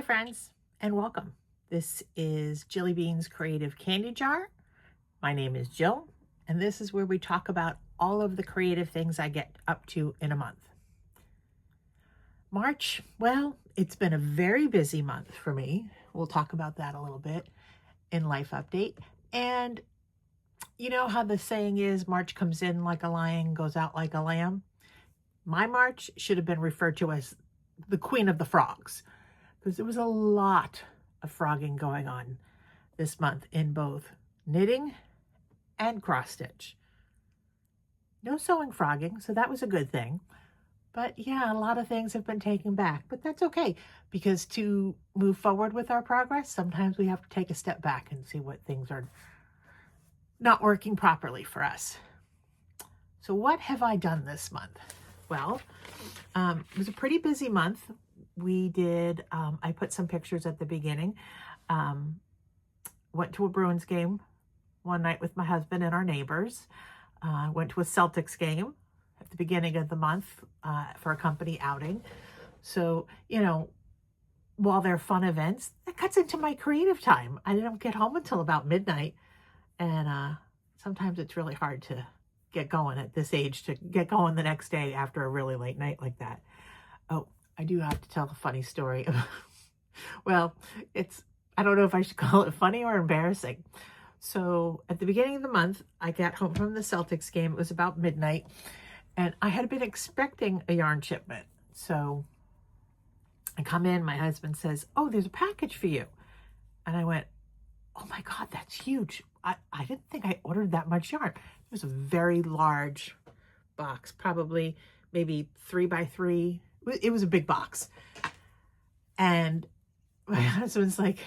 friends, and welcome. This is Jilly Bean's Creative Candy Jar. My name is Jill, and this is where we talk about all of the creative things I get up to in a month. March, well, it's been a very busy month for me. We'll talk about that a little bit in Life Update. And you know how the saying is, March comes in like a lion, goes out like a lamb? My March should have been referred to as the Queen of the Frogs, because there was a lot of frogging going on this month in both knitting and cross stitch. No sewing frogging, so that was a good thing. But yeah, a lot of things have been taken back, but that's okay, because to move forward with our progress, sometimes we have to take a step back and see what things are not working properly for us. So what have I done this month? Well, it was a pretty busy month. We did, I put some pictures at the beginning. Went to a Bruins game one night with my husband and our neighbors. Went to a Celtics game at the beginning of the month for a company outing. So, you know, while they're fun events, that cuts into my creative time. I don't get home until about midnight. And sometimes it's really hard to get going at this age, to get going the next day after a really late night like that. Oh, I do have to tell a funny story. Well, I don't know if I should call it funny or embarrassing. So at the beginning of the month, I got home from the Celtics game. It was about midnight, and I had been expecting a yarn shipment. So I come in, my husband says, "Oh, there's a package for you." And I went, "Oh my God, that's huge. I didn't think I ordered that much yarn." It was a very large box, probably maybe 3 by 3. It was a big box. And my husband's like,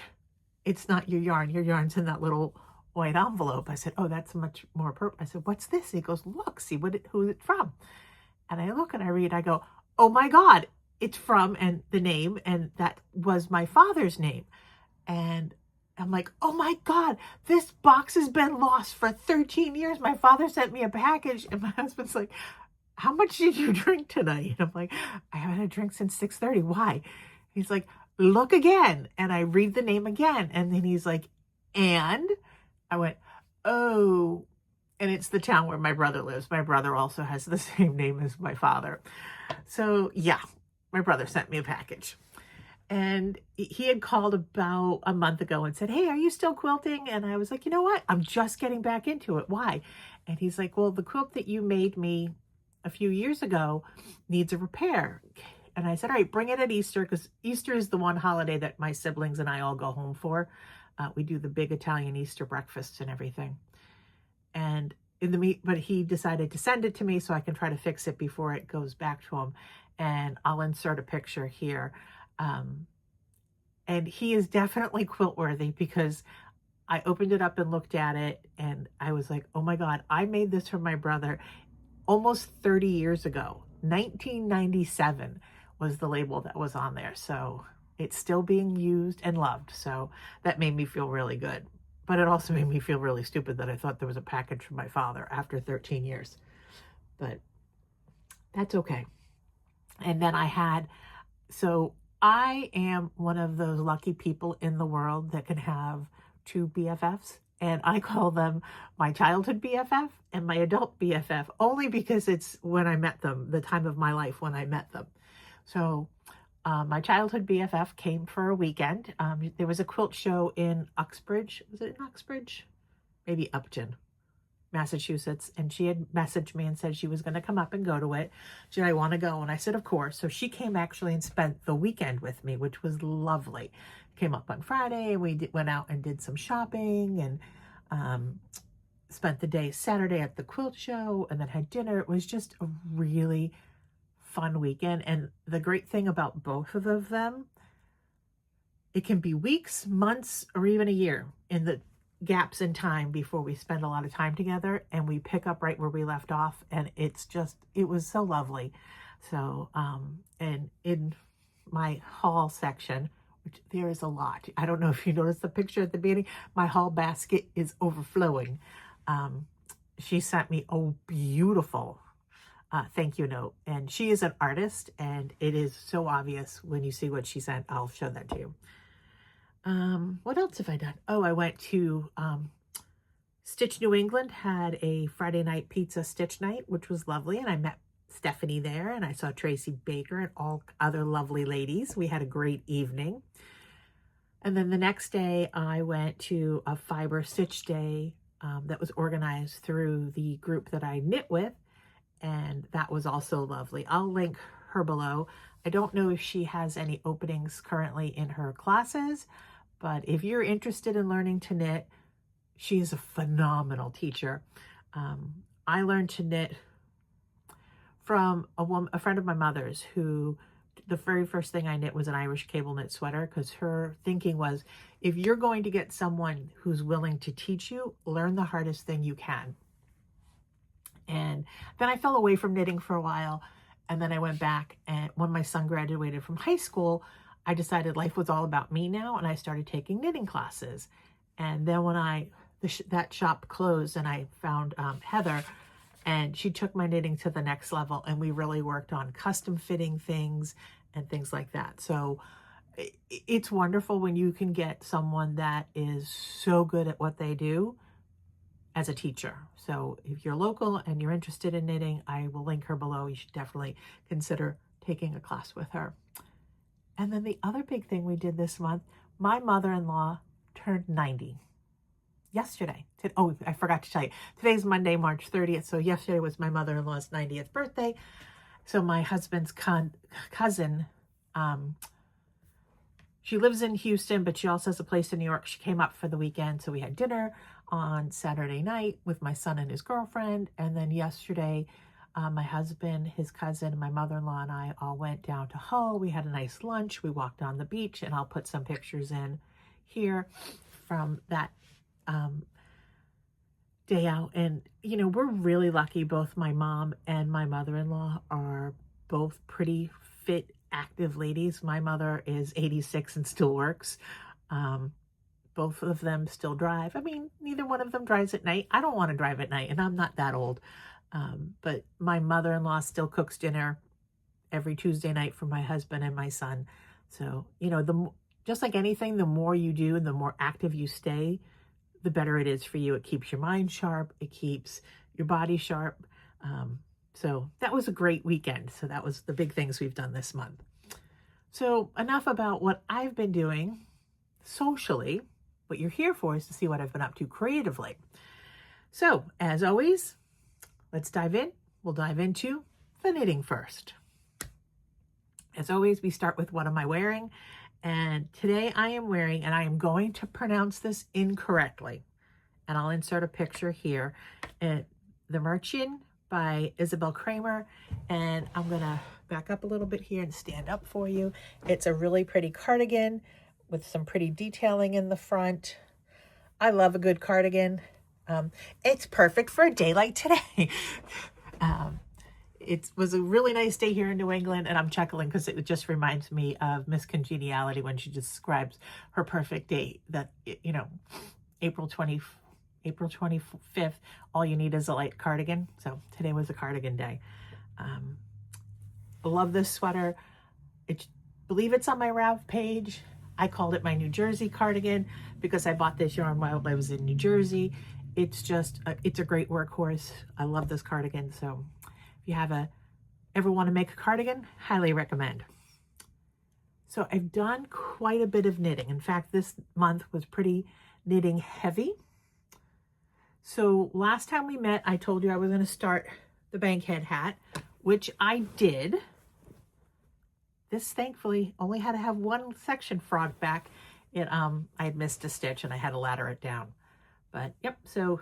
"It's not your yarn. Your yarn's in that little white envelope." I said, "Oh, that's much more appropriate." I said, "What's this?" He goes, "Look, see who it's from." And I look and I read, I go, "Oh my God, it's from," and the name, and that was my father's name. And I'm like, "Oh my God, this box has been lost for 13 years. My father sent me a package." And my husband's like, "How much did you drink tonight?" And I'm like, "I haven't had a drink since 6:30. Why?" He's like, "Look again." And I read the name again. And then he's like, "And?" I went, "Oh," and it's the town where my brother lives. My brother also has the same name as my father. So yeah, my brother sent me a package. And he had called about a month ago and said, "Hey, are you still quilting?" And I was like, "You know what? I'm just getting back into it. Why?" And he's like, "Well, the quilt that you made me a few years ago needs a repair." And I said, "All right, bring it at Easter," because Easter is the one holiday that my siblings and I all go home for. We do the big Italian Easter breakfasts and everything. And but he decided to send it to me so I can try to fix it before it goes back to him. And I'll insert a picture here. And he is definitely quilt worthy, because I opened it up and looked at it and I was like, "Oh my God, I made this for my brother almost 30 years ago. 1997 was the label that was on there." So it's still being used and loved. So that made me feel really good. But it also made me feel really stupid that I thought there was a package from my father after 13 years. But that's okay. And then so I am one of those lucky people in the world that can have 2 BFFs. And I call them my childhood BFF and my adult BFF, only because it's when I met them, the time of my life when I met them. So my childhood BFF came for a weekend. There was a quilt show in Uxbridge. Was it in Uxbridge? Maybe Upton, Massachusetts. And she had messaged me and said she was going to come up and go to it. Did I want to go? And I said, of course. So she came actually and spent the weekend with me, which was lovely. Came up on Friday and we went out and did some shopping, and spent the day Saturday at the quilt show, and then had dinner. It was just a really fun weekend. And the great thing about both of them, it can be weeks, months, or even a year in the gaps in time before we spend a lot of time together, and we pick up right where we left off. And it was so lovely. So and in my haul section, which there is a lot, I don't know if you noticed the picture at the beginning, my haul basket is overflowing. She sent me a beautiful thank you note. And she is an artist, and it is so obvious when you see what she sent. I'll show that to you. What else have I done? Oh, I went to Stitch New England, had a Friday night pizza stitch night, which was lovely. And I met Stephanie there, and I saw Tracy Baker and all other lovely ladies. We had a great evening. And then the next day I went to a fiber stitch day that was organized through the group that I knit with. And that was also lovely. I'll link her below. I don't know if she has any openings currently in her classes, but if you're interested in learning to knit, she's a phenomenal teacher. I learned to knit from a friend of my mother's who, the very first thing I knit was an Irish cable knit sweater, because her thinking was, if you're going to get someone who's willing to teach you, learn the hardest thing you can. And then I fell away from knitting for a while, and then I went back, and when my son graduated from high school, I decided life was all about me now, and I started taking knitting classes. And then when that shop closed, and I found Heather, and she took my knitting to the next level, and we really worked on custom fitting things and things like that. So it's wonderful when you can get someone that is so good at what they do as a teacher. So if you're local and you're interested in knitting, I will link her below. You should definitely consider taking a class with her. And then the other big thing we did this month, my mother-in-law turned 90 yesterday. Oh, I forgot to tell you. Today's Monday, March 30th. So yesterday was my mother-in-law's 90th birthday. So my husband's cousin, she lives in Houston, but she also has a place in New York. She came up for the weekend. So we had dinner on Saturday night with my son and his girlfriend. And then yesterday, my husband, his cousin, my mother-in-law, and I all went down to Hull. We had a nice lunch. We walked on the beach, and I'll put some pictures in here from that day out. And, you know, we're really lucky. Both my mom and my mother-in-law are both pretty fit, active ladies. My mother is 86 and still works. Both of them still drive. I mean, neither one of them drives at night. I don't want to drive at night, and I'm not that old. But my mother-in-law still cooks dinner every Tuesday night for my husband and my son. So, you know, just like anything, the more you do and the more active you stay, the better it is for you. It keeps your mind sharp. It keeps your body sharp. So that was a great weekend. So that was the big things we've done this month. So enough about what I've been doing socially. What you're here for is to see what I've been up to creatively. So as always, let's dive in. We'll dive into the knitting first. As always, we start with what am I wearing? And today I am wearing, and I am going to pronounce this incorrectly, and I'll insert a picture here, the Mariechen by Isabell Kraemer. And I'm going to back up a little bit here and stand up for you. It's a really pretty cardigan with some pretty detailing in the front. I love a good cardigan. It's perfect for a day like today. It was a really nice day here in New England, and I'm chuckling because it just reminds me of Miss Congeniality when she describes her perfect day, that, you know, April 25th, all you need is a light cardigan. So today was a cardigan day. I love this sweater. Believe it's on my Rav page. I called it my New Jersey cardigan because I bought this yarn while I was in New Jersey. It's just, it's a great workhorse. I love this cardigan. So if you ever want to make a cardigan, highly recommend. So I've done quite a bit of knitting. In fact, this month was pretty knitting heavy. So last time we met, I told you I was going to start the Bankhead hat, which I did. This thankfully only had to have one section frog back. I had missed a stitch and I had to ladder it down. But yep, so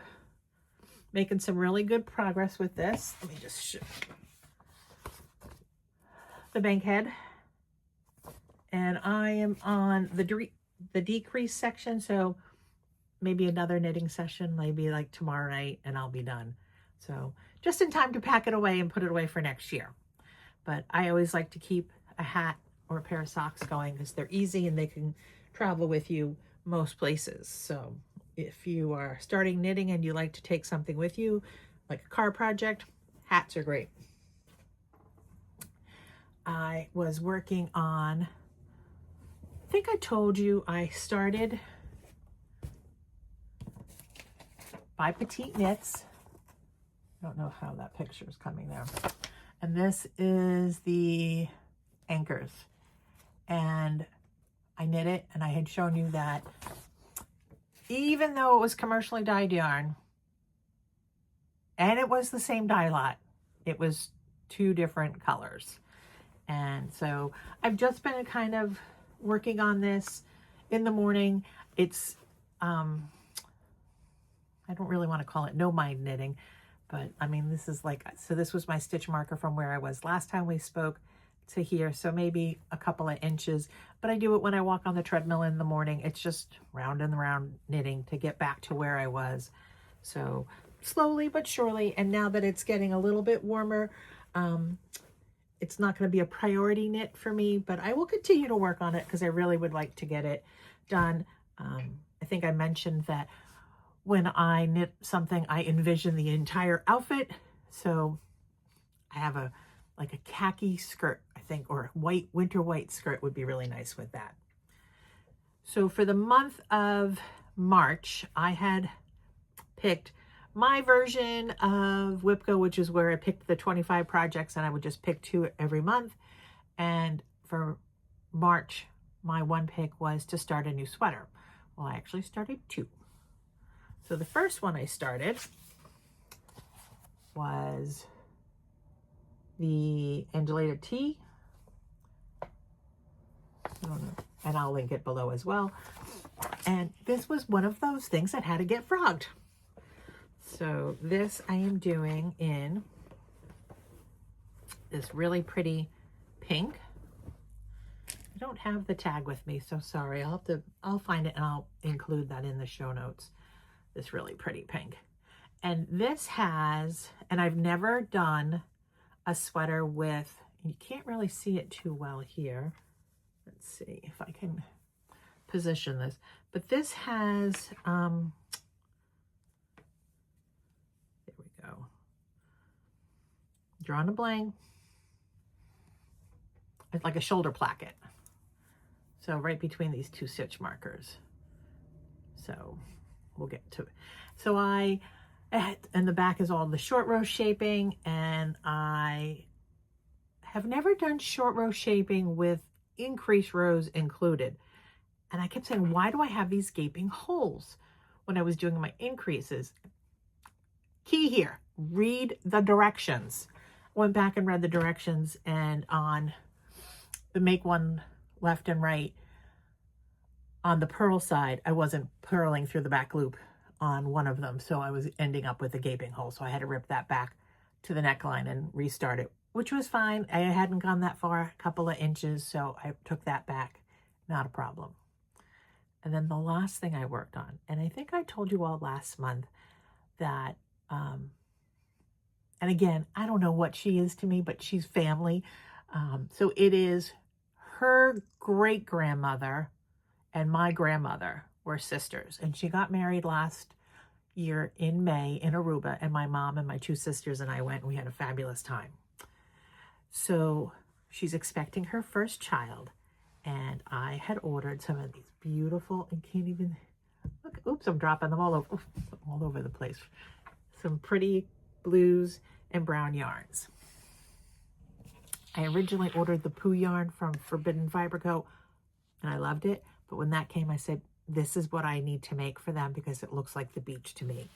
making some really good progress with this. Let me just show the Bankhead. And I am on the decrease section, so maybe another knitting session, maybe like tomorrow night, and I'll be done. So just in time to pack it away and put it away for next year. But I always like to keep a hat or a pair of socks going because they're easy and they can travel with you most places. So if you are starting knitting and you like to take something with you, like a car project, hats are great. I was working on, I think I told you I started by Petite Knits. I don't know how that picture is coming there. And this is the Ankers. And I knit it, and I had shown you that even though it was commercially dyed yarn, and it was the same dye lot, it was 2 different colors. And so I've just been kind of working on this in the morning. It's, I don't really want to call it no mind knitting, but I mean, this is like, so this was my stitch marker from where I was last time we spoke to here. So maybe a couple of inches, but I do it when I walk on the treadmill in the morning. It's just round and round knitting to get back to where I was. So slowly but surely. And now that it's getting a little bit warmer, it's not going to be a priority knit for me, but I will continue to work on it because I really would like to get it done. I think I mentioned that when I knit something, I envision the entire outfit. So I have like a khaki skirt, I think, or white, winter white skirt would be really nice with that. So for the month of March, I had picked my version of WIPCO, which is where I picked the 25 projects and I would just pick 2 every month. And for March, my one pick was to start a new sweater. Well, I actually started 2. So the first one I started was the Angelita tee. And I'll link it below as well. And this was one of those things that had to get frogged. So this I am doing in this really pretty pink. I don't have the tag with me, so sorry. I'll find it and I'll include that in the show notes. This really pretty pink. And this has, and I've never done a sweater with, you can't really see it too well here. Let's see if I can position this. But this has, there we go. Drawn a blank. It's like a shoulder placket. So right between these 2 stitch markers. So we'll get to it. So and the back is all the short row shaping, and I have never done short row shaping with increased rows included. And I kept saying, why do I have these gaping holes when I was doing my increases? Key here, read the directions. Went back and read the directions, and on the make one left and right, on the purl side, I wasn't purling through the back loop on one of them, so I was ending up with a gaping hole. So I had to rip that back to the neckline and restart it, which was fine. I hadn't gone that far, a couple of inches, so I took that back, not a problem. And then the last thing I worked on, and I think I told you all last month that, and again, I don't know what she is to me, but she's family. So it is her great-grandmother and my grandmother were sisters, and she got married last year in May in Aruba, and my mom and my 2 sisters and I went, and we had a fabulous time. So she's expecting her first child, and I had ordered some of these beautiful, and can't even look, oops, I'm dropping them all over the place. Some pretty blues and brown yarns. I originally ordered the Pooh yarn from Forbidden Fiber Co, and I loved it. But when that came, I said, this is what I need to make for them because it looks like the beach to me.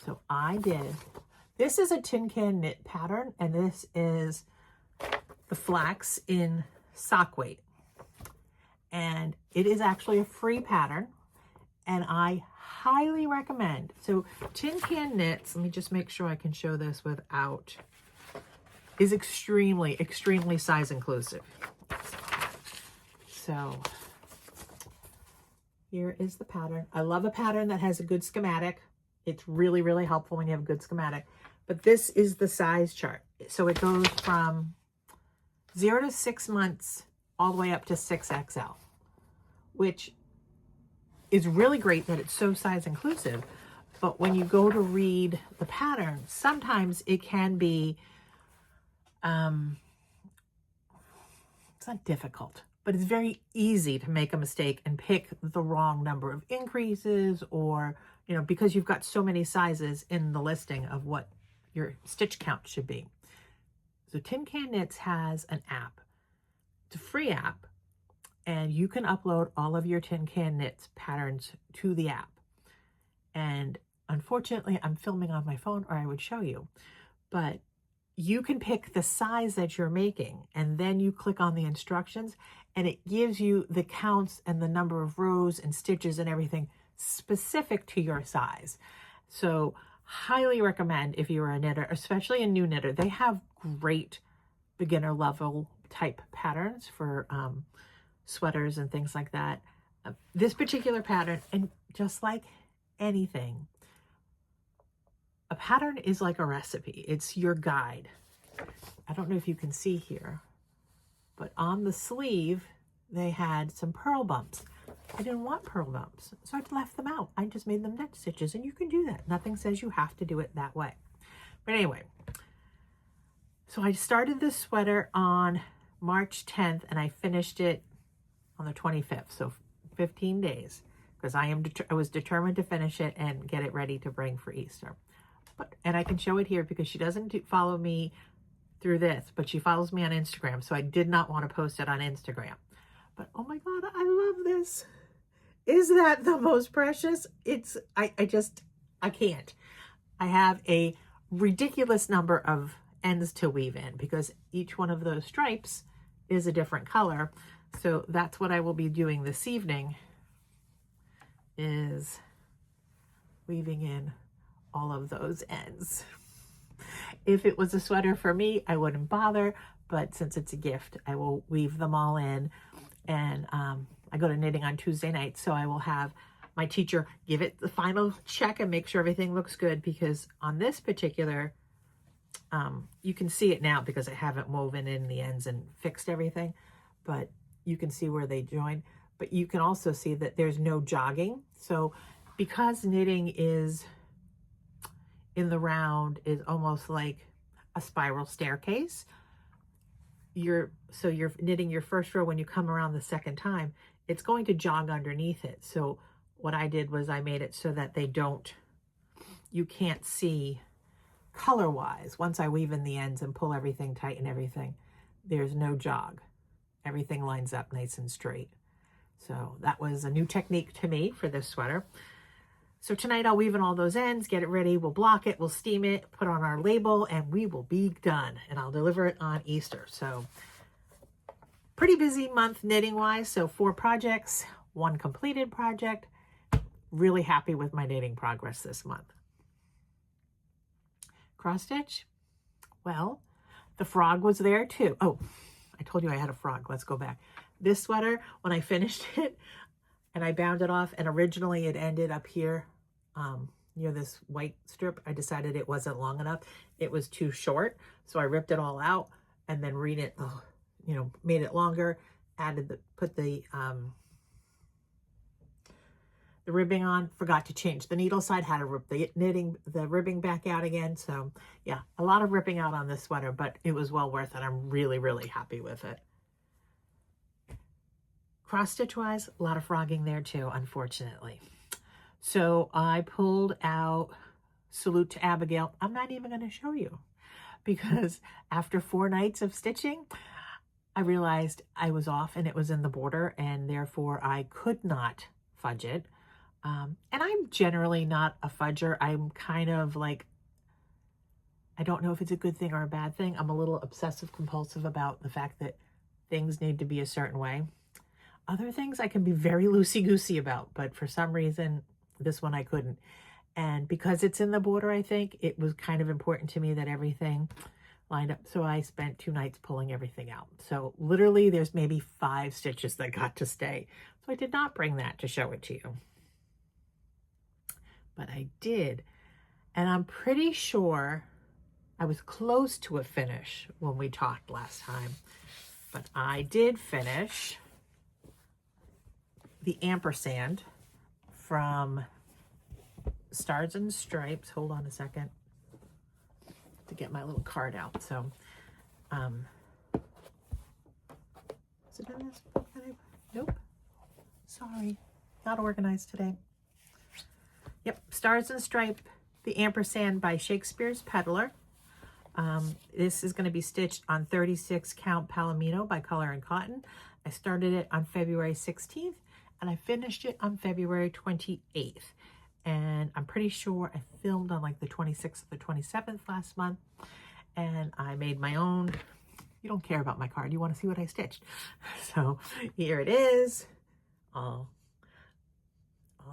So I did. This is a tin can knit pattern, and this is the Flax in sock weight. And it is actually a free pattern, and I highly recommend. So tin can knits, let me just make sure I can show this without, is extremely, extremely size inclusive. So here is the pattern. I love a pattern that has a good schematic. It's really, really helpful when you have a good schematic. But this is the size chart. So it goes from 0 to 6 months all the way up to 6XL, which is really great that it's so size inclusive. But when you go to read the pattern, sometimes it can be It's not difficult, but it's very easy to make a mistake and pick the wrong number of increases, or, you know, because you've got so many sizes in the listing of what your stitch count should be. So Tin Can Knits has an app. It's a free app, and you can upload all of your Tin Can Knits patterns to the app. And unfortunately, I'm filming on my phone, or I would show you, but you can pick the size that you're making, and then you click on the instructions, and it gives you the counts and the number of rows and stitches and everything specific to your size. So highly recommend if you're a knitter, especially a new knitter. They have great beginner level type patterns for sweaters and things like that. This particular pattern, and just like anything, a pattern is like a recipe. It's your guide. I don't know if you can see here, but on the sleeve, they had some purl bumps. I didn't want purl bumps, so I left them out. I just made them net stitches, and you can do that. Nothing says you have to do it that way. But anyway, so I started this sweater on March 10th, and I finished it on the 25th, so 15 days, because I was determined to finish it and get it ready to bring for Easter. And I can show it here because she doesn't follow me through this, but she follows me on Instagram, so I did not want to post it on Instagram. But oh my God, I love this. Is that the most precious? I can't. I have a ridiculous number of ends to weave in because each one of those stripes is a different color. So that's what I will be doing this evening, is weaving in all of those ends. If it was a sweater for me, I wouldn't bother, but since it's a gift, I will weave them all in. And I go to knitting on Tuesday night, so I will have my teacher give it the final check and make sure everything looks good, because on this particular, you can see it now because I haven't woven in the ends and fixed everything, but you can see where they join. But you can also see that there's no jogging. So because knitting is in the round is almost like a spiral staircase, you're knitting your first row. When you come around the second time, it's going to jog underneath it. So what I did was I made it so that you can't see color wise. Once I weave in the ends and pull everything tight and everything, there's no jog. Everything lines up nice and straight. So that was a new technique to me for this sweater. So tonight I'll weave in all those ends, get it ready, we'll block it, we'll steam it, put on our label, and we will be done. And I'll deliver it on Easter. So pretty busy month knitting wise. So 4 projects, 1 completed project. Really happy with my knitting progress this month. Cross stitch. Well, the frog was there too. Oh, I told you I had a frog. Let's go back. This sweater, when I finished it and I bound it off, and originally it ended up here near this white strip, I decided it wasn't long enough. It was too short. So I ripped it all out and then made it longer, put the ribbing on, forgot to change the needle side, had to rip the ribbing back out again. So yeah, a lot of ripping out on this sweater, but it was well worth it. I'm really, really happy with it. Cross stitch wise, a lot of frogging there too, unfortunately. So I pulled out Salute to Abigail. I'm not even going to show you because after 4 nights of stitching, I realized I was off and it was in the border, and therefore I could not fudge it. And I'm generally not a fudger. I'm kind of like, I don't know if it's a good thing or a bad thing. I'm a little obsessive compulsive about the fact that things need to be a certain way. Other things I can be very loosey-goosey about, but for some reason, this one I couldn't. And because it's in the border, I think, it was kind of important to me that everything lined up. So I spent 2 nights pulling everything out. So literally there's maybe 5 stitches that got to stay. So I did not bring that to show it to you. But I did. And I'm pretty sure I was close to a finish when we talked last time. But I did finish the ampersand from Stars and Stripes. Hold on a second to get my little card out. So Is it in this book that I, nope. Sorry, not organized today. Yep, Stars and Stripe, the Ampersand by Shakespeare's Peddler. This is going to be stitched on 36 count Palomino by Color and Cotton. I started it on February 16th and I finished it on February 28th. And I'm pretty sure I filmed on like the 26th or the 27th last month. And I made my own. You don't care about my card. You want to see what I stitched. So here it is. All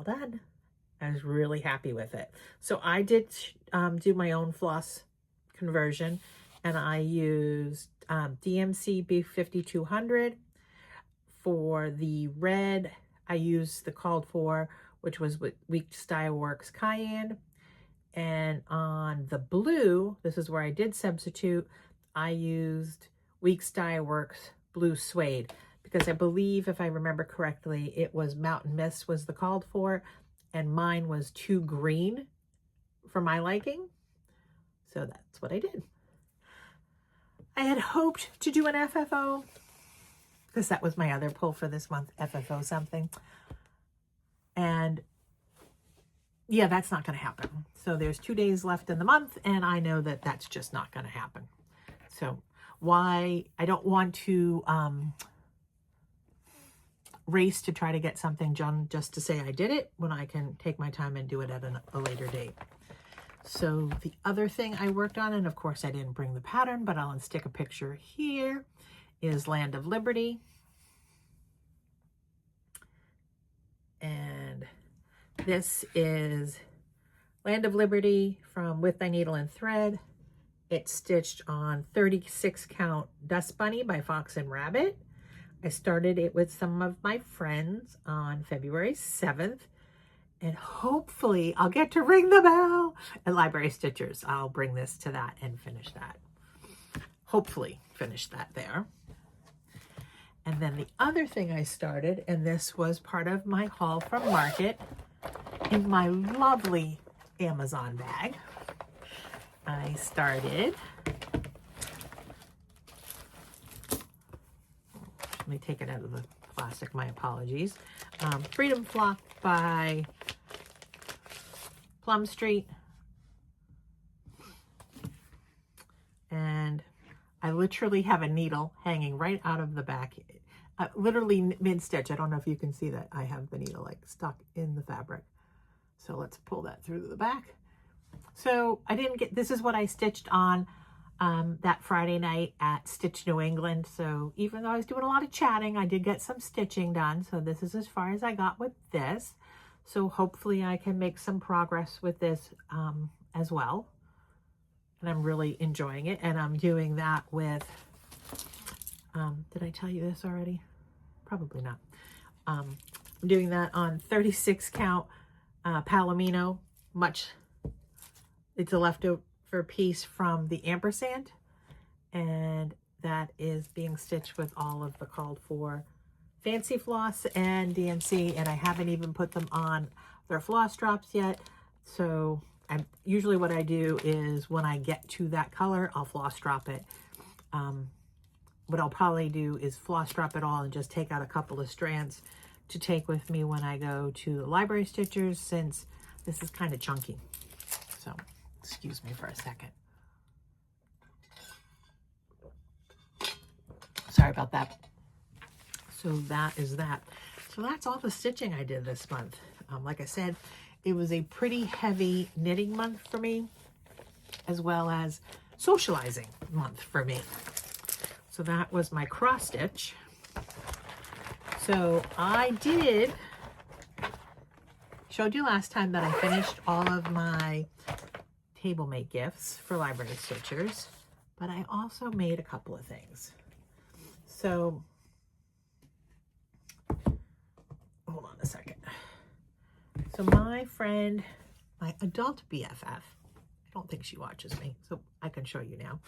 done. I was really happy with it. So I did do my own floss conversion, and I used DMC B5200 for the red. I used the called for, which was with Week Style Works Cayenne, and on the blue, this is where I did substitute, I used Week Style Works Blue Suede, because I believe, if I remember correctly, it was Mountain Mist was the called for, and mine was too green for my liking. So that's what I did. I had hoped to do an FFO, because that was my other pull for this month, FFO something. And yeah, that's not going to happen. So there's 2 days left in the month, and I know that that's just not going to happen. So why I don't want to race to try to get something done just to say I did it, when I can take my time and do it at a later date. So the other thing I worked on, and of course I didn't bring the pattern, but I'll stick a picture here, is Land of Liberty. And this is Land of Liberty from With Thy Needle and Thread. It's stitched on 36 count Dust Bunny by Fox and Rabbit. I started it with some of my friends on February 7th. And hopefully I'll get to ring the bell at Library Stitchers. I'll bring this to that and finish that. Hopefully finish that there. And then the other thing I started, and this was part of my haul from Market, in my lovely Amazon bag, I started, let me take it out of the plastic, my apologies, Freedom Flock by Plum Street. And I literally have a needle hanging right out of the back, literally mid-stitch. I don't know if you can see that. I have the needle like stuck in the fabric. So let's pull that through to the back. So I didn't get, this is what I stitched on that Friday night at Stitch New England. So even though I was doing a lot of chatting, I did get some stitching done. So this is as far as I got with this. So hopefully I can make some progress with this as well. And I'm really enjoying it. And I'm doing that with, did I tell you this already? Probably not. I'm doing that on 36 count Palomino, it's a leftover piece from the Ampersand, and that is being stitched with all of the called for Fancy Floss and DMC, and I haven't even put them on their floss drops yet. So usually what I do is when I get to that color, I'll floss drop it. What I'll probably do is floss drop it all and just take out a couple of strands to take with me when I go to the Library Stitchers, since this is kind of chunky. So excuse me for a second. Sorry about that. So that is that. So that's all the stitching I did this month. Like I said, it was a pretty heavy knitting month for me, as well as socializing month for me. So that was my cross stitch. So I showed you last time that I finished all of my table mate gifts for Library Stitchers, but I also made a couple of things. So hold on a second. So my friend, my adult BFF, I don't think she watches me, so I can show you now.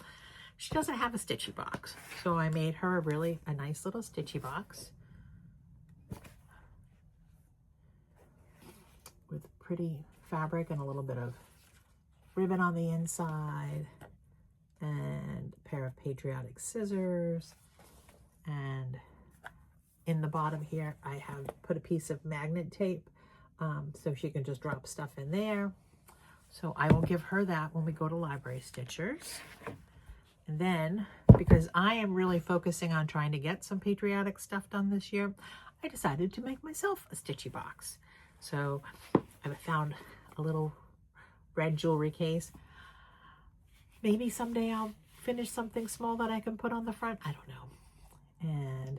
She doesn't have a stitchy box, so I made her a nice little stitchy box with pretty fabric and a little bit of ribbon on the inside, and a pair of patriotic scissors, and in the bottom here, I have put a piece of magnet tape so she can just drop stuff in there. So I will give her that when we go to Library Stitchers. And then, because I am really focusing on trying to get some patriotic stuff done this year, I decided to make myself a stitchy box. So I found a little red jewelry case. Maybe someday I'll finish something small that I can put on the front. I don't know. And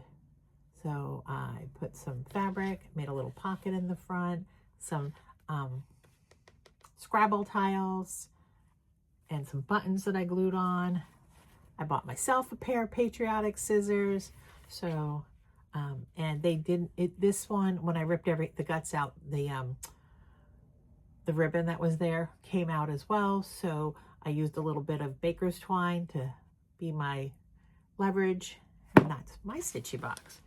so I put some fabric, made a little pocket in the front, some Scrabble tiles, and some buttons that I glued on. I bought myself a pair of patriotic scissors. So, and they didn't, this one, when I ripped the guts out, the ribbon that was there came out as well. So I used a little bit of baker's twine to be my leverage, and that's my stitchy box.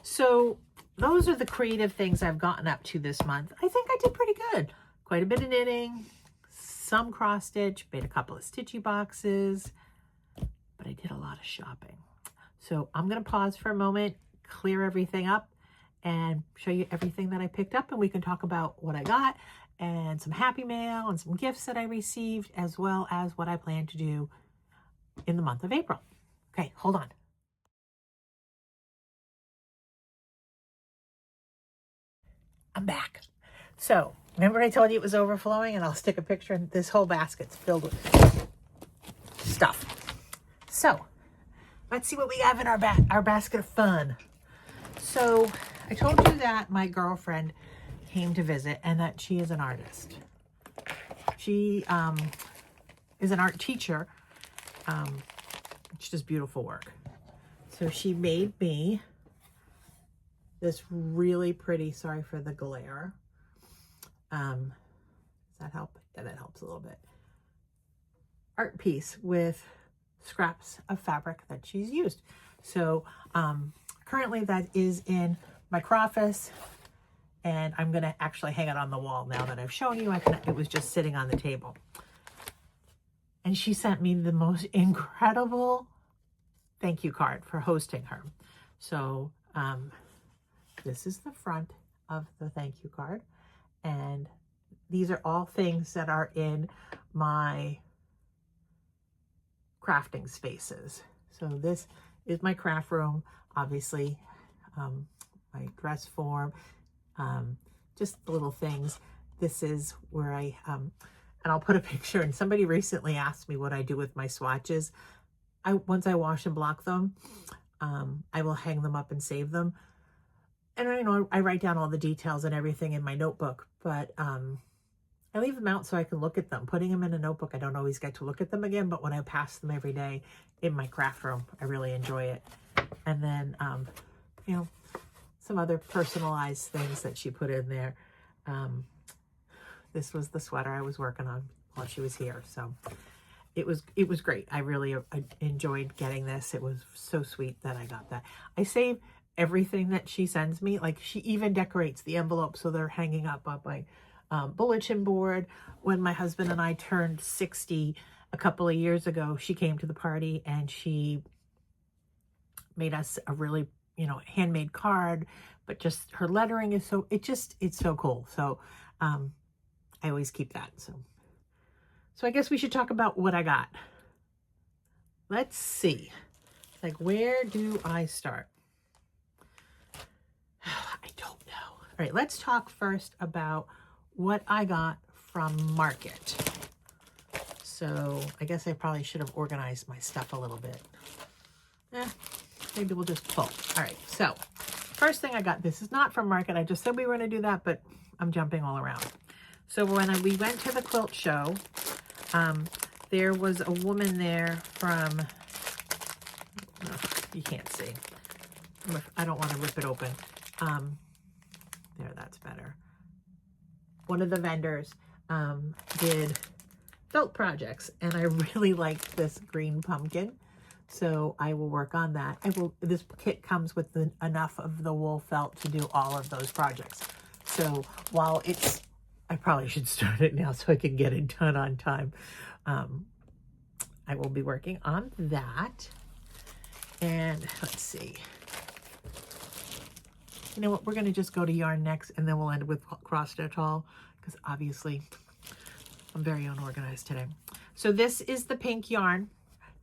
So those are the creative things I've gotten up to this month. I think I did pretty good. Quite a bit of knitting, some cross stitch, made a couple of stitchy boxes, but I did a lot of shopping. So I'm going to pause for a moment, clear everything up, and show you everything that I picked up, and we can talk about what I got and some happy mail and some gifts that I received, as well as what I plan to do in the month of April. Okay, hold on. I'm back. So remember I told you it was overflowing, and I'll stick a picture in. This whole basket's filled with stuff. So let's see what we have in our basket of fun. So I told you that my girlfriend came to visit and that she is an artist. She is an art teacher. She does beautiful work. So she made me this really pretty, sorry for the glare. Does that help? Yeah, that helps a little bit. Art piece with scraps of fabric that she's used. So currently that is in my office, and I'm gonna actually hang it on the wall now that I've shown you. It was just sitting on the table. And she sent me the most incredible thank you card for hosting her. So this is the front of the thank you card. And these are all things that are in my crafting spaces. So this is my craft room, obviously, my dress form, just the little things. This is where and I'll put a picture, and somebody recently asked me what I do with my swatches. Once I wash and block them, I will hang them up and save them. And I write down all the details and everything in my notebook, but I leave them out so I can look at them. Putting them in a notebook, I don't always get to look at them again, but when I pass them every day in my craft room, I really enjoy it. And then, some other personalized things that she put in there. This was the sweater I was working on while she was here. So it was great. I really enjoyed getting this. It was so sweet that I got that. I save everything that she sends me. Like, she even decorates the envelopes so they're hanging up on my bulletin board. When my husband and I turned 60 a couple of years ago, she came to the party and she made us a really, handmade card, but just her lettering is it's so cool. So I always keep that. So I guess we should talk about what I got. Let's see. Like, where do I start? I don't know. All right, let's talk first about what I got from Market. So I guess I probably should have organized my stuff a little bit. Maybe we'll just pull. All right, so first thing I got, this is not from Market. I just said we were going to do that, but I'm jumping all around. So when we went to the quilt show, there was a woman there from, you can't see. I don't want to rip it open. There, that's better. One of the vendors did felt projects, and I really liked this green pumpkin. So I will work on that. This kit comes with enough of the wool felt to do all of those projects. So while I probably should start it now so I can get it done on time. I will be working on that. And let's see. You know what, we're gonna just go to yarn next, and then we'll end with cross stitch haul, because obviously I'm very unorganized today. So this is the pink yarn.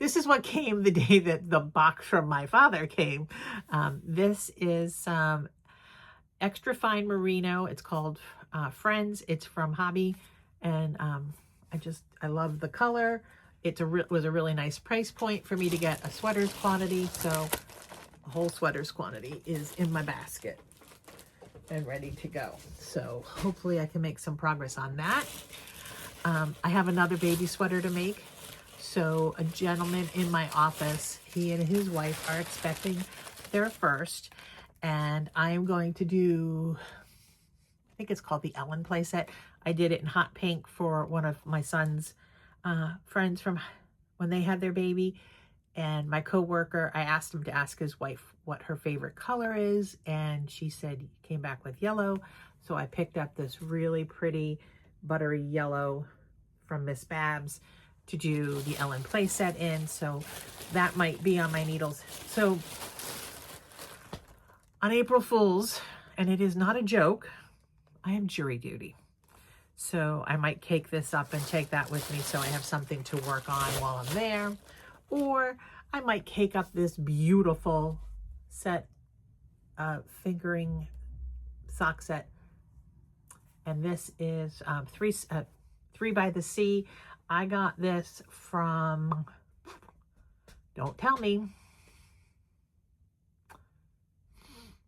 This is what came the day that the box from my father came. This is extra fine merino. It's called Friends. It's from Hobby, and I love the color. It was a really nice price point for me to get a sweaters quantity, so the whole sweaters quantity is in my basket and ready to go. So hopefully I can make some progress on that. I have another baby sweater to make. So a gentleman in my office, he and his wife are expecting their first, and I am going to do, I think it's called the Ellen playset. I did it in hot pink for one of my son's friends from when they had their baby, and my coworker, I asked him to ask his wife what her favorite color is, and she said, came back with yellow. So I picked up this really pretty buttery yellow from Miss Babs to do the Ellen playset in. So that might be on my needles. So on April Fool's, and it is not a joke, I have jury duty. So I might cake this up and take that with me so I have something to work on while I'm there. Or I might cake up this beautiful set, fingering sock set. And this is 3 by the Sea. I got this from, don't tell me,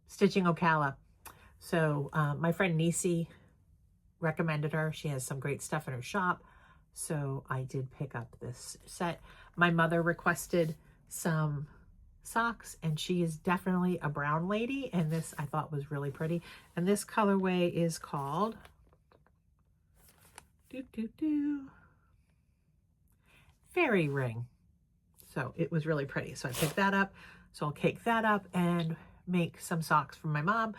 Stitching Ocala. So my friend Nisi recommended her. She has some great stuff in her shop. So I did pick up this set. My mother requested some socks, and she is definitely a brown lady, and this I thought was really pretty. And this colorway is called Fairy Ring. So it was really pretty. So I picked that up. So I'll cake that up and make some socks for my mom.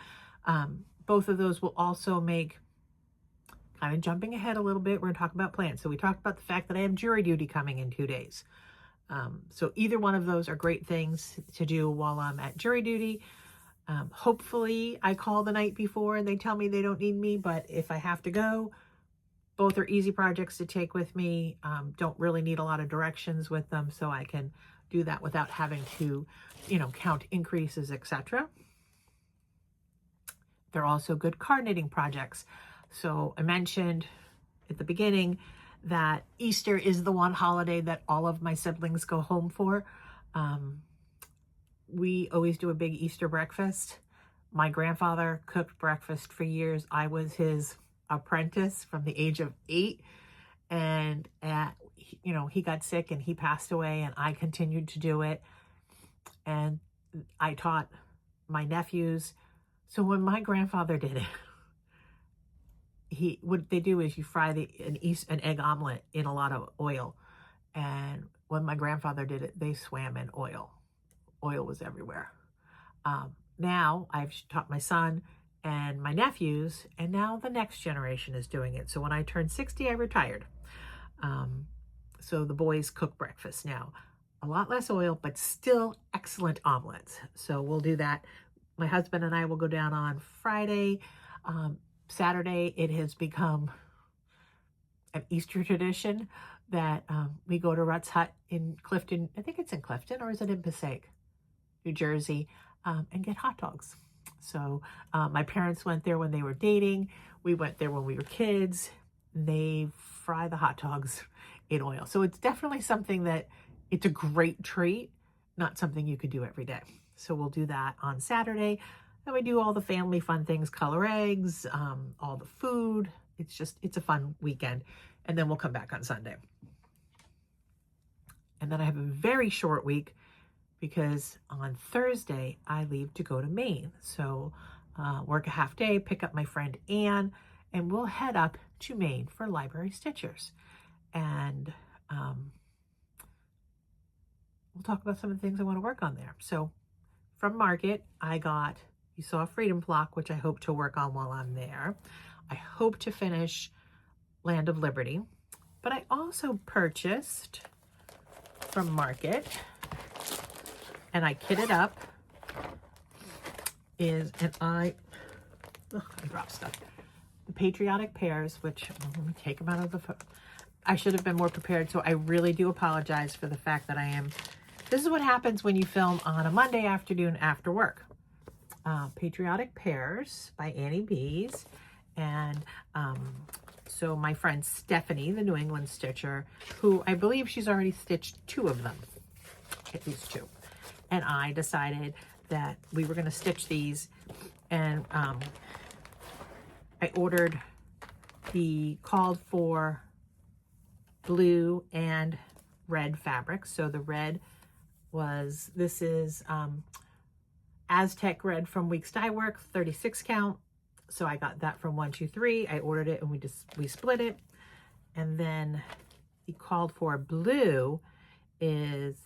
Both of those will also make, kind of jumping ahead a little bit, we're going to talk about plans. So we talked about the fact that I have jury duty coming in 2 days. So either one of those are great things to do while I'm at jury duty. Hopefully I call the night before and they tell me they don't need me, but if I have to go, both are easy projects to take with me. Don't really need a lot of directions with them, so I can do that without having to, count increases, etc. They're also good card knitting projects. So I mentioned at the beginning that Easter is the one holiday that all of my siblings go home for. We always do a big Easter breakfast. My grandfather cooked breakfast for years. I was his apprentice from the age of 8, and he got sick and he passed away, and I continued to do it, and I taught my nephews. So when my grandfather did it, what they do is you fry an egg omelet in a lot of oil, and when my grandfather did it, they swam in oil. Oil was everywhere. Now I've taught my son and my nephews, and now the next generation is doing it. So when I turned 60, I retired. So the boys cook breakfast now. A lot less oil, but still excellent omelets. So we'll do that. My husband and I will go down on Friday. Saturday, it has become an Easter tradition that we go to Rutt's Hut in Clifton. I think it's in Clifton, or is it in Passaic, New Jersey, and get hot dogs. So my parents went there when they were dating. We went there when we were kids. They fry the hot dogs in oil. So it's definitely something that it's a great treat, not something you could do every day. So we'll do that on Saturday. And we do all the family fun things, color eggs, all the food. It's a fun weekend. And then we'll come back on Sunday. And then I have a very short week because on Thursday I leave to go to Maine. So work a half day, pick up my friend Anne, and we'll head up to Maine for Library Stitchers. And we'll talk about some of the things I want to work on there. So from Market, I got, you saw a Freedom Flock, which I hope to work on while I'm there. I hope to finish Land of Liberty, but I also purchased from Market, and I kitted up is, and I dropped stuff. The Patriotic Pears, which, let me take them out of the phone. I should have been more prepared, so I really do apologize for the fact that this is what happens when you film on a Monday afternoon after work. Patriotic Pears by Annie B's. And so my friend Stephanie, the New England Stitcher, who I believe she's already stitched 2 of them, at least 2. And I decided that we were going to stitch these, and I ordered the called for blue and red fabric. So the red was, this is Aztec red from Weeks Dye Work, 36 count. So I got that from 123. I ordered it and we split it. And then the called for blue is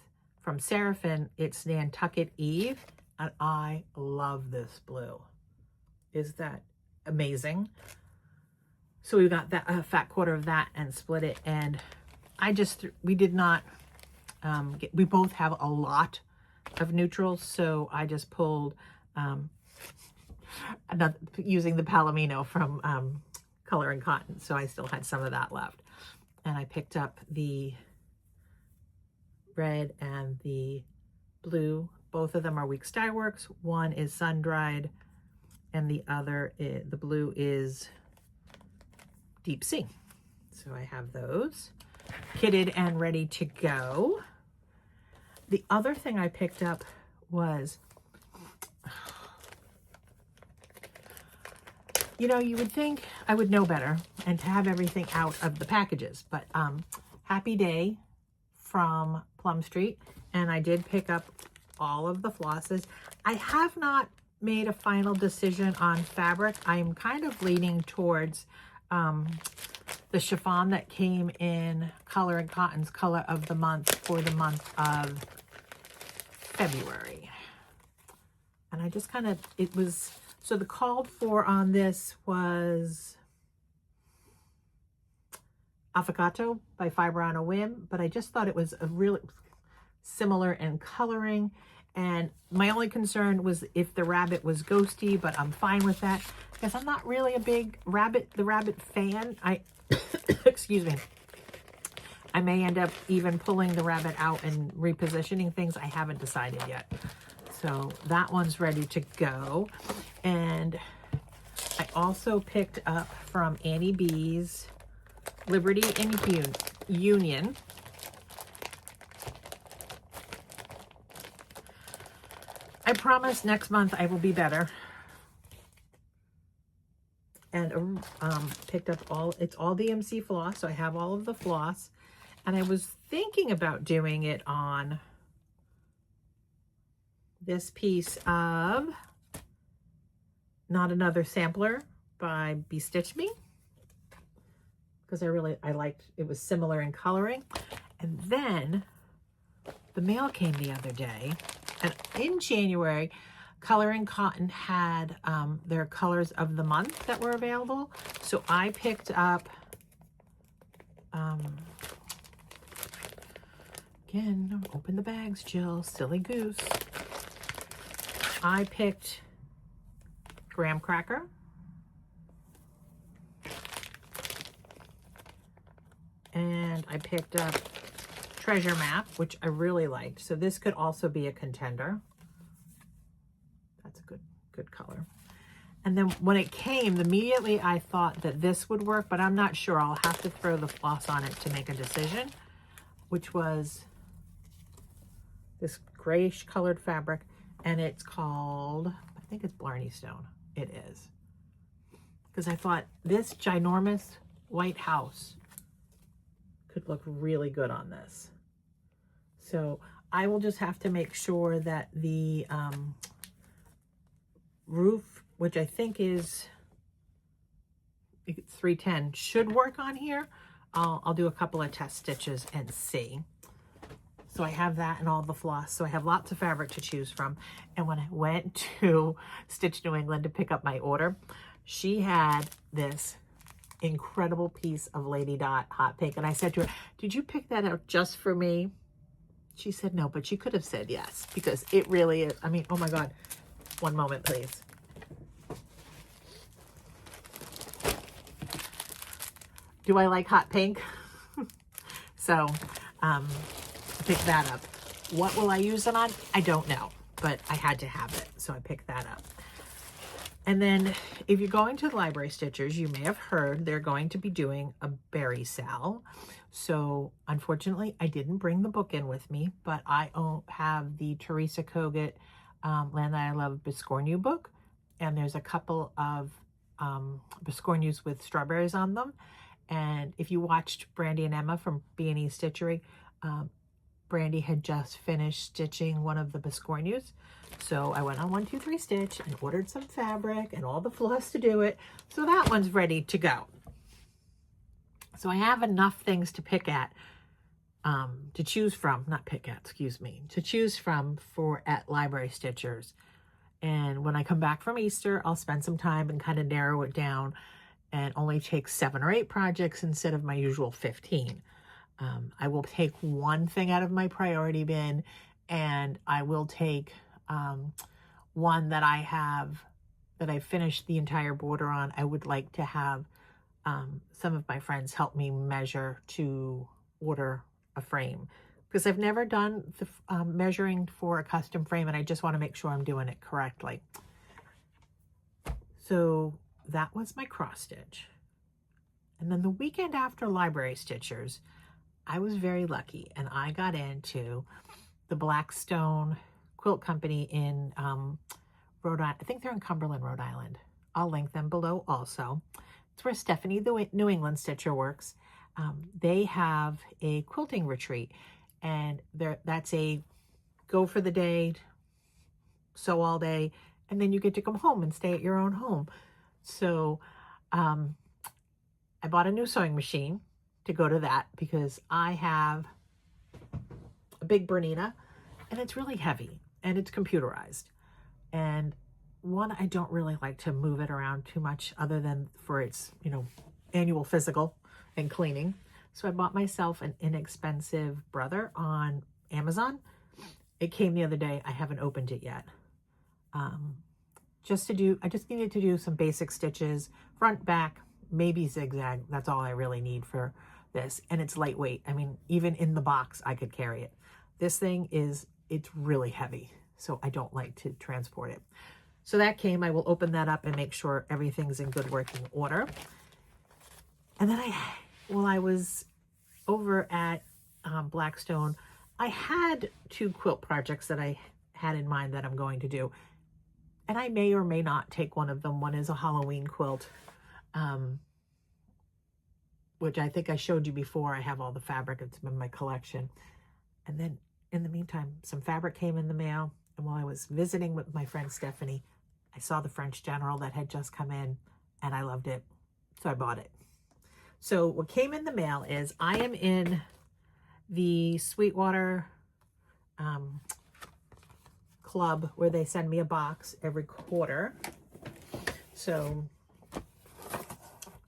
from Seraphim. It's Nantucket Eve, and I love this blue. Is that amazing? So we got that a fat quarter of that and split it. And we did not we both have a lot of neutrals, so I just pulled using the Palomino from Color and Cotton, so I still had some of that left. And I picked up the red and the blue. Both of them are Weeks Dye Works. One is sun dried, and the other the blue is Deep Sea. So I have those kitted and ready to go. The other thing I picked up was, you know, you would think I would know better and to have everything out of the packages, but Happy Day from Plum Street, and I did pick up all of the flosses. I have not made a final decision on fabric. I'm kind of leaning towards the chiffon that came in Color and Cotton's Color of the Month for the month of February. And I just kind of, so the called for on this was Affogato by Fiber on a Whim, but I just thought it was a really similar in coloring. And my only concern was if the rabbit was ghosty, but I'm fine with that because I'm not really a big the rabbit fan. Excuse me. I may end up even pulling the rabbit out and repositioning things. I haven't decided yet. So that one's ready to go. And I also picked up from Annie B's Liberty and Union. I promise next month I will be better. And picked up it's all DMC floss, so I have all of the floss. And I was thinking about doing it on this piece of Not Another Sampler by Bestitch Me, because I liked, it was similar in coloring. And then the mail came the other day, and in January, Color and Cotton had their colors of the month that were available. So I picked up, again, don't open the bags, Jill, silly goose. I picked Graham Cracker. And I picked up Treasure Map, which I really liked. So this could also be a contender. That's a good color. And then when it came, immediately I thought that this would work, but I'm not sure. I'll have to throw the floss on it to make a decision, which was this grayish colored fabric, and it's called, I think it's Blarney Stone. It is. Because I thought this ginormous white house could look really good on this. So I will just have to make sure that the roof, which I think is 310, should work on here. I'll do a couple of test stitches and see. So I have that and all the floss. So I have lots of fabric to choose from. And when I went to Stitch New England to pick up my order, she had this incredible piece of Lady Dot hot pink. And I said to her, did you pick that out just for me? She said no, but she could have said yes, because it really is. I mean, oh my God. One moment, please. Do I like hot pink? So I picked that up. What will I use it on? I don't know, but I had to have it, so I picked that up. And then if you're going to the Library Stitchers, you may have heard they're going to be doing a berry sale. So unfortunately, I didn't bring the book in with me, but I have the Teresa Kogut Land That I Love Biscornu book. And there's a couple of Biscornus with strawberries on them. And if you watched Brandy and Emma from B&E Stitchery, Brandy had just finished stitching one of the Biscornus. So I went on 1, 2, 3 Stitch and ordered some fabric and all the floss to do it. So that one's ready to go. So I have enough things to pick at, to choose from, not pick at, excuse me, to choose from at Library Stitchers. And when I come back from Easter, I'll spend some time and kind of narrow it down and only take 7 or 8 projects instead of my usual 15. I will take one thing out of my priority bin, and I will take one that I finished the entire border on. I would like to have some of my friends help me measure to order a frame, because I've never done the measuring for a custom frame, and I just want to make sure I'm doing it correctly. So that was my cross stitch. And then the weekend after Library Stitchers, I was very lucky, and I got into the Blackstone Quilt Company in Rhode Island. I think they're in Cumberland, Rhode Island. I'll link them below also. It's where Stephanie, the New England Stitcher, works. They have a quilting retreat, and that's a go for the day, sew all day, and then you get to come home and stay at your own home. So I bought a new sewing machine to go to that, because I have a big Bernina, and it's really heavy, and it's computerized. And one, I don't really like to move it around too much other than for its, annual physical and cleaning. So I bought myself an inexpensive Brother on Amazon. It came the other day. I haven't opened it yet. I just needed to do some basic stitches, front, back, maybe zigzag. That's all I really need for this. And it's lightweight. I mean, even in the box, I could carry it. This thing it's really heavy, so I don't like to transport it. So that came. I will open that up and make sure everything's in good working order. And then while I was over at Blackstone, I had 2 quilt projects that I had in mind that I'm going to do. And I may or may not take one of them. One is a Halloween quilt, which I think I showed you before. I have all the fabric. It's in my collection. And then in the meantime, some fabric came in the mail. And while I was visiting with my friend Stephanie, I saw the French General that had just come in, and I loved it. So I bought it. So what came in the mail is I am in the Sweetwater club, where they send me a box every quarter. So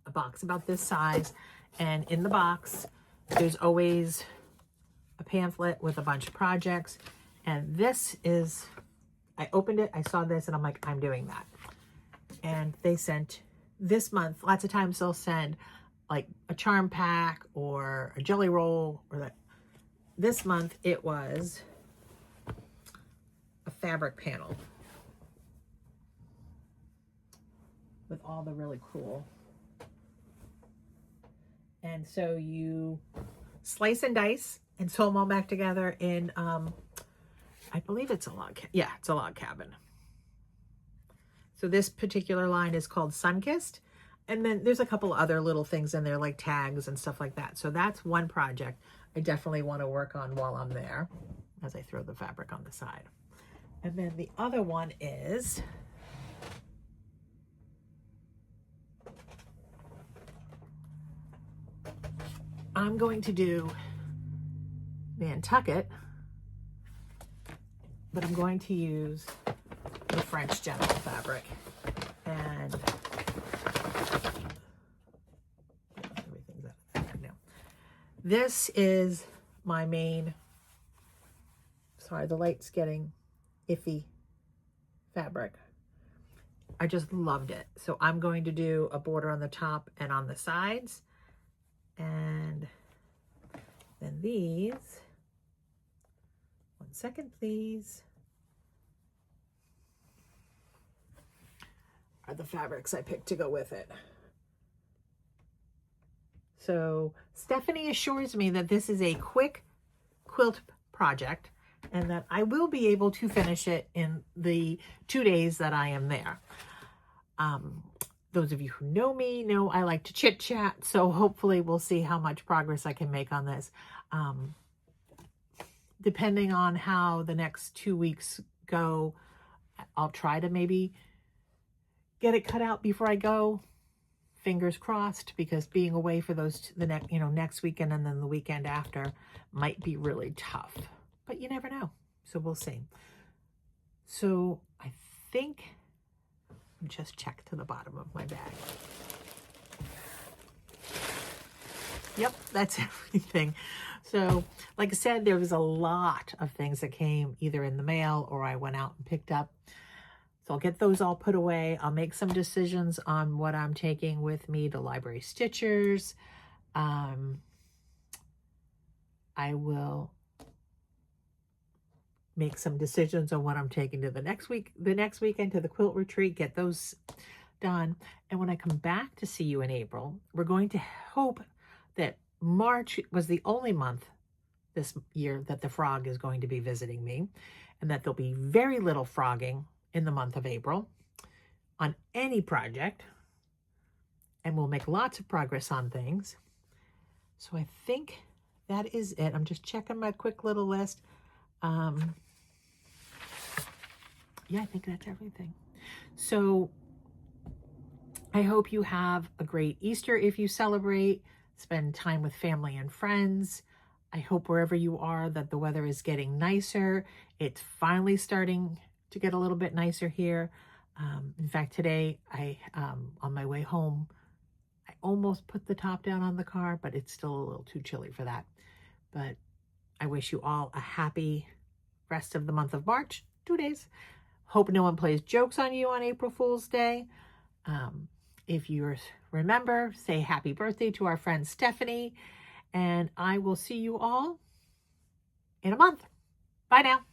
a box about this size, and in the box there's always a pamphlet with a bunch of projects. And this is, I opened it, I saw this, and I'm like, I'm doing that. And they sent this month, lots of times they'll send like a charm pack or a jelly roll, or that. This month it was a fabric panel with all the really cool. And so you slice and dice and sew them all back together in, I believe it's a log, yeah, it's a log cabin. So this particular line is called Sunkissed. And then there's a couple other little things in there like tags and stuff like that. So that's one project I definitely want to work on while I'm there, as I throw the fabric on the side. And then the other one is I'm going to do Nantucket, but I'm going to use the French General fabric. And everything's out of there now. This is my main, sorry, the light's getting iffy, fabric. I just loved it. So I'm going to do a border on the top and on the sides. And then these, 1 second, please, are the fabrics I picked to go with it. So Stephanie assures me that this is a quick quilt project and that I will be able to finish it in the 2 days that I am there. Those of you who know me know I like to chit chat, so hopefully we'll see how much progress I can make on this. Depending on how the next 2 weeks go, I'll try to maybe get it cut out before I go. Fingers crossed, because being away for next weekend and then the weekend after might be really tough, but you never know. So we'll see. So I think, just check to the bottom of my bag. Yep, that's everything. So like I said, there was a lot of things that came either in the mail or I went out and picked up. So I'll get those all put away. I'll make some decisions on what I'm taking with me to Library Stitchers. I will make some decisions on what I'm taking to the next weekend to the quilt retreat, get those done. And when I come back to see you in April, we're going to hope that March was the only month this year that the frog is going to be visiting me, and that there'll be very little frogging in the month of April on any project, and we'll make lots of progress on things. So I think that is it. I'm just checking my quick little list. Yeah, I think that's everything. So I hope you have a great Easter if you celebrate. Spend time with family and friends. I hope wherever you are that the weather is getting nicer. It's finally starting to get a little bit nicer here. In fact, today on my way home, I almost put the top down on the car, but it's still a little too chilly for that. But I wish you all a happy rest of the month of March, 2 days. Hope no one plays jokes on you on April Fool's Day. If you remember, say happy birthday to our friend Stephanie, and I will see you all in a month. Bye now.